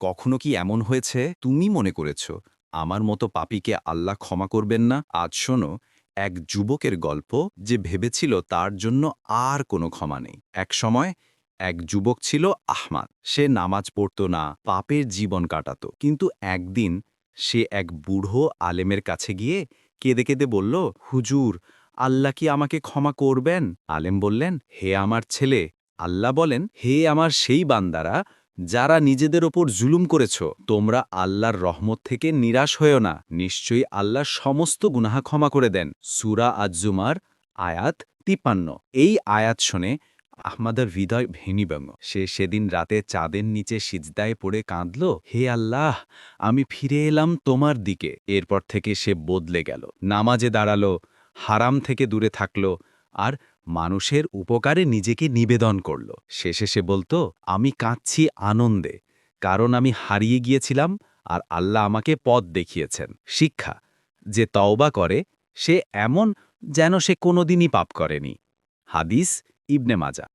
কখনো কি এমন হয়েছে তুমি মনে করেছ আমার মতো পাপীকে আল্লাহ ক্ষমা করবেন না? আজ শোনো এক যুবকের গল্প যে ভেবেছিল তার জন্য আর কোনো ক্ষমা নেই। এক সময় এক যুবক ছিল আহমাদ। সে নামাজ পড়ত না, পাপের জীবন কাটাত। কিন্তু একদিন সে এক বুড়ো আলেমের কাছে গিয়ে কেঁদে কেঁদে বলল, হুজুর, আল্লাহ কি আমাকে ক্ষমা করবেন? আলেম বললেন, হে আমার ছেলে, আল্লাহ বলেন, হে আমার সেই বান্দারা যারা নিজেদের ওপর জুলুম করেছ, তোমরা আল্লাহর রহমত থেকে নিরাশ হয়েও না। নিশ্চয়ই আল্লাহ সমস্ত গুনাহ ক্ষমা করে দেন। সূরা আজ-জুমার আয়াত ৫৩। এই আয়াত শুনে আহমাদের হৃদয় ভেঙে গেল। সে সেদিন রাতে চাঁদের নিচে সিজদায় পড়ে কাঁদল, হে আল্লাহ, আমি ফিরে এলাম তোমার দিকে। এরপর থেকে সে বদলে গেল, নামাজে দাঁড়ালো, হারাম থেকে দূরে থাকল, আর মানুষের উপকারে নিজেকে নিবেদন করল। শেষে সে বলতো, আমি কাঁদছি আনন্দে, কারণ আমি হারিয়ে গিয়েছিলাম আর আল্লাহ আমাকে পথ দেখিয়েছেন। শিক্ষা: যে তওবা করে সে এমন যেন সে কোনোদিনই পাপ করেনি। হাদিস ইবনে মাজাহ।